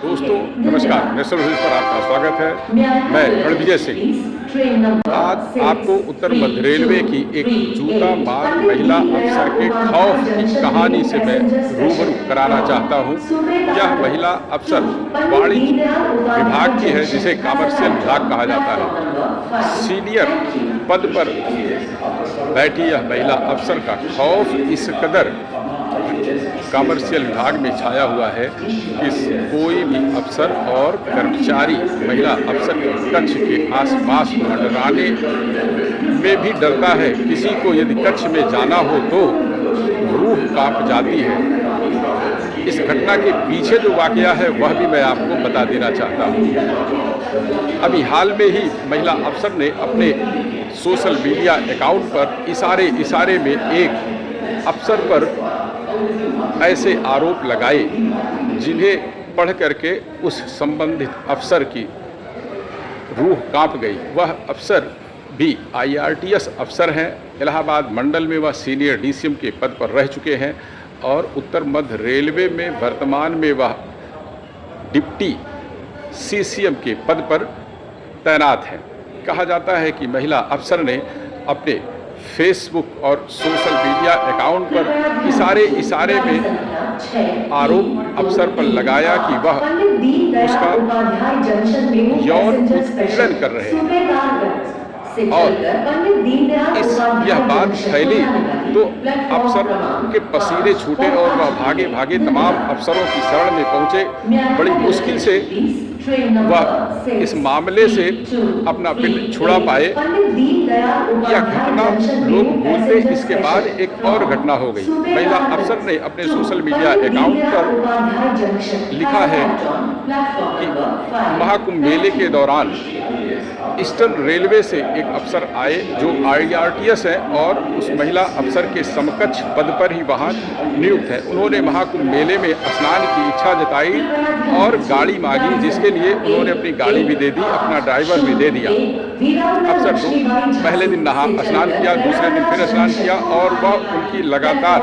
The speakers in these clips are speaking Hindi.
दोस्तों नमस्कार, नेशनल न्यूज़ पर आपका स्वागत है। मैं रणविजय सिंह आज आपको उत्तर मध्य रेलवे की एक जूता मार महिला अफसर के खौफ की कहानी से मैं रूबरू कराना चाहता हूं। यह महिला अफसर वाणिज्य विभाग की है, जिसे कमर्शियल विभाग कहा जाता है। सीनियर पद पर बैठी यह महिला अफसर का खौफ इस कदर कमर्शियल विभाग में छाया हुआ है कि कोई भी अफसर और कर्मचारी महिला अफसर के कक्ष के आसपास मंडराने में भी डरता है। किसी को यदि कक्ष में जाना हो तो रूह कांप जाती है। इस घटना के पीछे जो वाकया है वह भी मैं आपको बता देना चाहता हूँ। अभी हाल में ही महिला अफसर ने अपने सोशल मीडिया अकाउंट पर इशारे में एक अफसर पर ऐसे आरोप लगाए जिन्हें पढ़ करके उस संबंधित अफसर की रूह कांप गई। वह अफसर भी IRTS अफसर हैं। इलाहाबाद मंडल में वह सीनियर DCM के पद पर रह चुके हैं और उत्तर मध्य रेलवे में वर्तमान में वह डिप्टी CCM के पद पर तैनात हैं। कहा जाता है कि महिला अफसर ने अपने फेसबुक और सोशल मीडिया अकाउंट पर इशारे में आरोप अफसर पर लगाया कि वह उसका यौन उत्पीड़न कर रहे हैं और यह बात फैली तो अफसर के पसीने छूटे और वह भागे तमाम अफसरों की शरण में पहुंचे। बड़ी मुश्किल से वह इस मामले से अपना पिंड छुड़ा पाए। यह घटना लोग भूलते, इसके बाद एक और घटना हो गई। महिला अफसर ने अपने सोशल मीडिया अकाउंट पर लिखा है कि महाकुंभ मेले के दौरान ईस्टर्न रेलवे से एक अफसर आए जो IRTS है और उस महिला अफसर के समकक्ष पद पर ही वहाँ नियुक्त है। उन्होंने महाकुंभ मेले में स्नान की इच्छा जताई और गाड़ी मांगी, जिसके लिए उन्होंने अपनी गाड़ी भी दे दी, अपना ड्राइवर भी दे दिया। अफसर तो पहले दिन स्नान किया, दूसरे दिन फिर स्नान किया और वह उनकी लगातार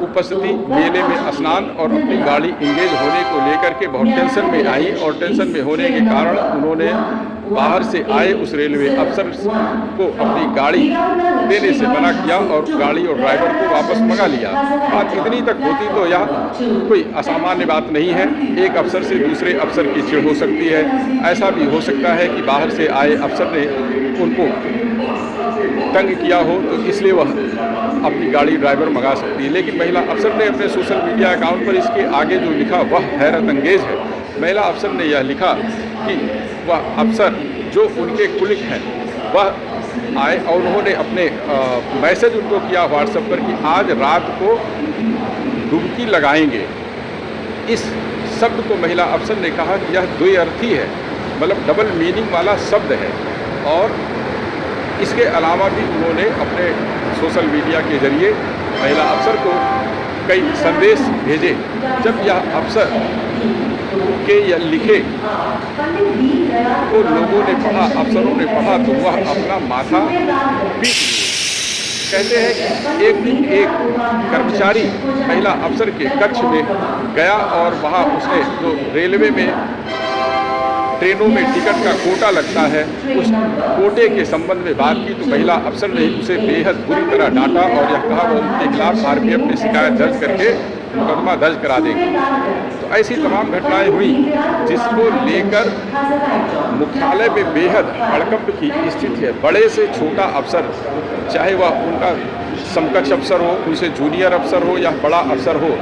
उपस्थिति मेले में स्नान और अपनी गाड़ी इंगेज होने को लेकर के बहुत टेंशन में आई और टेंशन में होने के कारण उन्होंने बाहर से आए उस रेलवे अफसर को अपनी गाड़ी देने से मना किया और गाड़ी और ड्राइवर को वापस मंगा लिया। बात इतनी तक होती तो यह कोई असामान्य बात नहीं है। एक अफसर से दूसरे अफसर की चिढ़ हो सकती है। ऐसा भी हो सकता है कि बाहर से आए अफसर ने उनको तंग किया हो तो इसलिए वह अपनी गाड़ी ड्राइवर मंगा सकती है। लेकिन महिला अफसर ने अपने सोशल मीडिया अकाउंट पर इसके आगे जो लिखा वह हैरत अंगेज है। महिला अफसर ने यह लिखा कि वह अफसर जो उनके कुलिक हैं वह आए और उन्होंने अपने मैसेज उनको किया व्हाट्सएप पर कि आज रात को डुबकी लगाएंगे। इस शब्द को महिला अफसर ने कहा कि यह द्विअर्थी है, मतलब डबल मीनिंग वाला शब्द है। और इसके अलावा भी उन्होंने अपने सोशल मीडिया के जरिए महिला अफसर को कई संदेश भेजे। जब यह अफसर के यह लिखे तो लोगों ने पढ़ा, अफसरों ने पढ़ा तो वह अपना माथा पीट लिए। कहते हैं कि एक दिन एक कर्मचारी महिला अफसर के कक्ष में गया और वहाँ उसने जो रेलवे में ट्रेनों में टिकट का कोटा लगता है उस कोटे के संबंध में बात की तो महिला अफसर ने उसे बेहद बुरी तरह डांटा और यह कहा वो उनके खिलाफ RPF में शिकायत दर्ज करके मुकदमा दर्ज करा देंगे। तो ऐसी तमाम घटनाएं हुई जिसको लेकर मुख्यालय में बेहद हड़कंप की स्थिति है। बड़े से छोटा अफसर, चाहे वह उनका समकक्ष अफसर हो, उनसे जूनियर अफसर हो या बड़ा अफसर हो,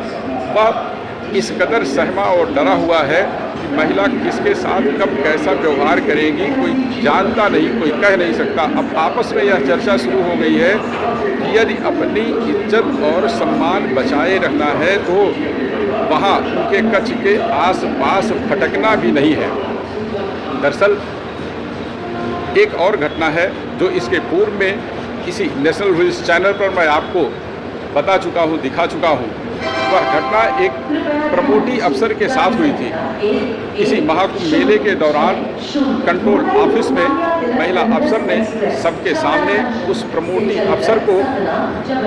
वह इस कदर सहमा और डरा हुआ है कि महिला किसके साथ कब कैसा व्यवहार करेगी कोई जानता नहीं, कोई कह नहीं सकता। अब आपस में यह चर्चा शुरू हो गई है कि यदि अपनी इज्जत और सम्मान बचाए रखना है तो वहाँ उनके कक्ष के आसपास भटकना भी नहीं है। दरअसल एक और घटना है जो इसके पूर्व में इसी नेशनल न्यूज़ चैनल पर मैं आपको बता चुका हूँ, दिखा चुका हूँ। वह घटना एक प्रमोटी अफसर के साथ हुई थी। किसी महाकुंभ मेले के दौरान कंट्रोल ऑफिस में महिला अफसर ने सबके सामने उस प्रमोटी अफसर को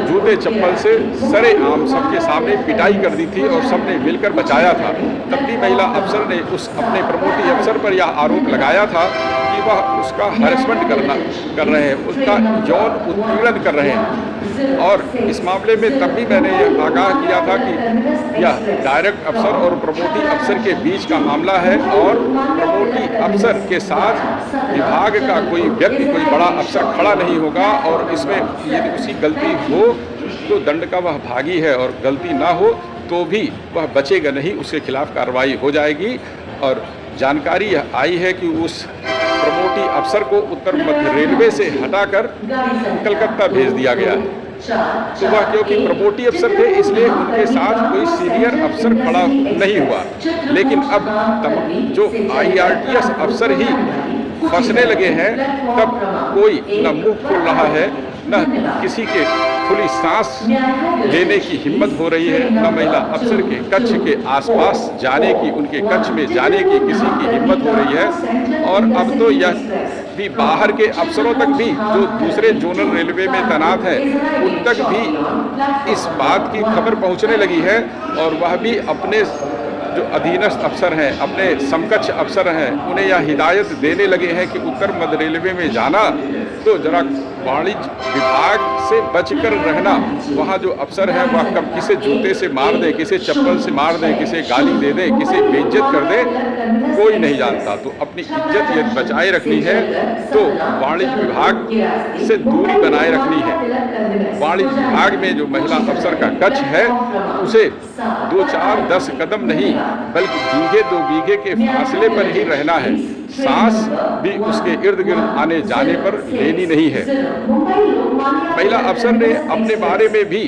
जूते चप्पल से सरेआम सबके सामने पिटाई कर दी थी और सबने मिलकर बचाया था। तब भी महिला अफसर ने उस अपने प्रमोटी अफसर पर यह आरोप लगाया था कि वह उसका हैरेसमेंट कर रहे हैं, उसका यौन उत्पीड़न कर रहे हैं। और इस मामले में तब भी मैंने यह आगाह किया था कि यह डायरेक्ट अफसर और प्रमोटी अफसर के बीच का मामला है और प्रमोटी अफसर के साथ विभाग का कोई व्यक्ति, कोई बड़ा अफसर खड़ा नहीं होगा और इसमें यदि उसकी गलती हो तो दंड का वह भागी है और गलती ना हो तो भी वह बचेगा नहीं, उसके खिलाफ कार्रवाई हो जाएगी। और जानकारी यह आई है कि उस प्रमोटी अफसर को उत्तर मध्य रेलवे से हटाकर कलकत्ता भेज दिया गया है। तो वह क्योंकि प्रमोटी अफसर थे इसलिए उनके साथ कोई सीनियर अफसर खड़ा नहीं हुआ, लेकिन अब जो IRTS अफसर ही फंसने लगे हैं तब कोई न मुंह खोल रहा है, न किसी के खुली सांस लेने की हिम्मत हो रही है, न महिला अफसर के कक्ष के आसपास जाने की, उनके कक्ष में जाने की किसी की हिम्मत हो रही है। और अब तो यह भी बाहर के अफसरों तक भी जो दूसरे जोनल रेलवे में तैनात हैं उन तक भी इस बात की खबर पहुंचने लगी है और वह भी अपने जो अधीनस्थ अफसर हैं, अपने समकक्ष अफसर हैं, उन्हें यह हिदायत देने लगे हैं कि उत्तर मध्य रेलवे में जाना तो जरा वाणिज्य विभाग से बचकर रहना। वहाँ जो अफसर है वह कब किसे जूते से मार दे, किसे चप्पल से मार दे, किसे गाली दे दे, किसे बेइज्जत कर दे, कोई नहीं जानता। तो अपनी इज्जत यदि बचाए रखनी है तो वाणिज्य विभाग से दूरी बनाए रखनी है। वाणिज्य विभाग में जो महिला अफसर का कक्ष है उसे 2, 4, 10 कदम नहीं बल्कि बीघे 2 बीघे के फासले पर ही रहना है। सांस भी उसके इर्द गिर्द आने जाने पर लेनी नहीं है। महिला अफसर ने अपने बारे में भी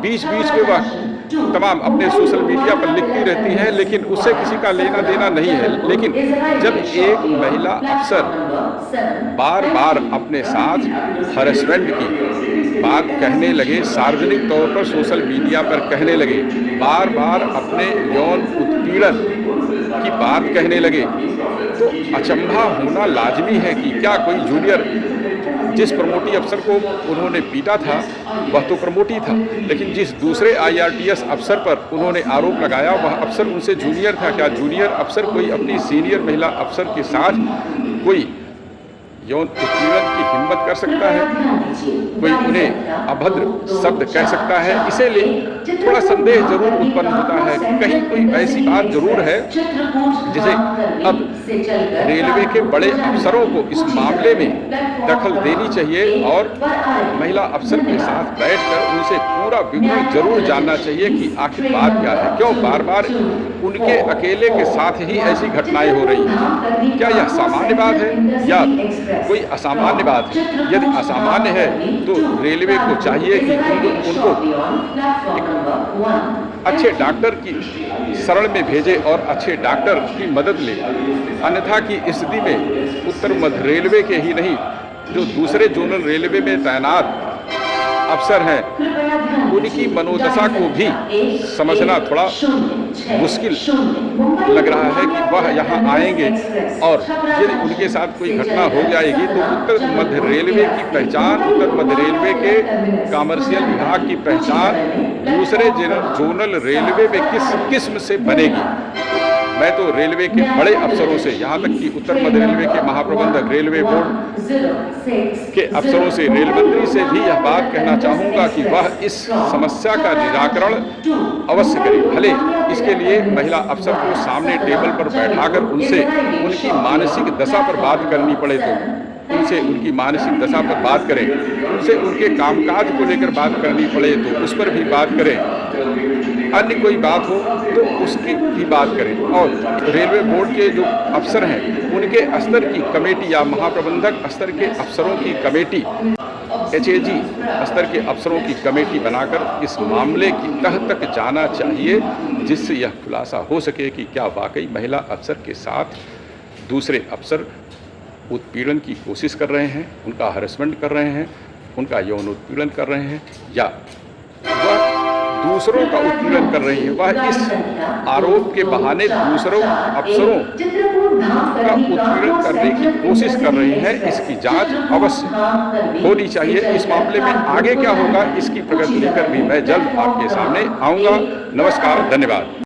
बीच बीच में वह तमाम अपने सोशल मीडिया पर लिखती रहती हैं, लेकिन उससे किसी का लेना देना नहीं है। लेकिन जब एक महिला अफसर बार बार अपने साथ हैरेसमेंट की बात कहने लगे, सार्वजनिक तौर पर सोशल मीडिया पर कहने लगे, बार बार अपने यौन उत्पीड़न की बात कहने लगे, तो अचंभा होना लाजमी है कि क्या कोई जूनियर, जिस प्रमोटी अफसर को उन्होंने पीटा था वह तो प्रमोटी था, लेकिन जिस दूसरे IRTS अफसर पर उन्होंने आरोप लगाया वह अफसर उनसे जूनियर था। क्या जूनियर अफसर कोई अपनी सीनियर महिला अफसर के साथ कोई यौन उत्पीड़न की हिम्मत कर सकता है? कोई उन्हें अभद्र शब्द कह सकता है? इसीलिए थोड़ा संदेह जरूर उत्पन्न होता है, कहीं कोई ऐसी बात जरूर है जिसे अब रेलवे के बड़े अफसरों को इस मामले में दखल देनी चाहिए और महिला अफसर के साथ बैठकर उनसे पूरा विवरण जरूर जानना चाहिए कि आखिर बात क्या है, क्यों बार बार उनके अकेले के साथ ही ऐसी घटनाएं हो रही हैं। क्या यह सामान्य बात है या कोई असामान्य बात है? यदि असामान्य है तो रेलवे को चाहिए कि उनको अच्छे डॉक्टर की शरण में भेजे और अच्छे डॉक्टर की मदद ले। अन्यथा की स्थिति में उत्तर मध्य रेलवे के ही नहीं जो दूसरे जोनल रेलवे में तैनात अफसर हैं उनकी मनोदशा को भी समझना थोड़ा मुश्किल लग रहा है कि वह यहाँ आएंगे और यदि उनके साथ कोई घटना हो जाएगी तो उत्तर मध्य रेलवे की पहचान, उत्तर मध्य रेलवे के कॉमर्शियल विभाग की पहचान दूसरे जोनल रेलवे में किस किस्म से बनेगी। मैं तो रेलवे के बड़े अफसरों से, यहाँ तक कि उत्तर मध्य रेलवे के महाप्रबंधक, रेलवे बोर्ड के अफसरों से, रेल मंत्री से भी यह बात कहना चाहूँगा कि वह इस समस्या का निराकरण अवश्य करें। भले इसके लिए महिला अफसर को सामने टेबल पर बैठाकर उनसे उनकी मानसिक दशा पर बात करनी पड़े तो उनसे उनकी मानसिक दशा पर बात करें, उनसे उनके कामकाज को लेकर बात करनी पड़े तो उस पर भी बात करें, अन्य कोई बात हो तो उसकी भी बात करें। और रेलवे बोर्ड के जो अफसर हैं उनके स्तर की कमेटी या महाप्रबंधक स्तर के अफसरों की कमेटी, HAG स्तर के अफसरों की कमेटी बनाकर इस मामले की तह तक जाना चाहिए, जिससे यह खुलासा हो सके कि क्या वाकई महिला अफसर के साथ दूसरे अफसर उत्पीड़न की कोशिश कर रहे हैं, उनका हैरेसमेंट कर रहे हैं, उनका यौन उत्पीड़न कर रहे हैं, या वह दूसरों का उत्पीड़न कर रही हैं, वह इस आरोप के बहाने दूसरों अफसरों का उत्पीड़न करने की कोशिश कर रही हैं। इसकी जांच अवश्य होनी चाहिए। इस मामले में आगे क्या होगा, इसकी प्रगति लेकर भी मैं जल्द आपके सामने आऊँगा। नमस्कार, धन्यवाद।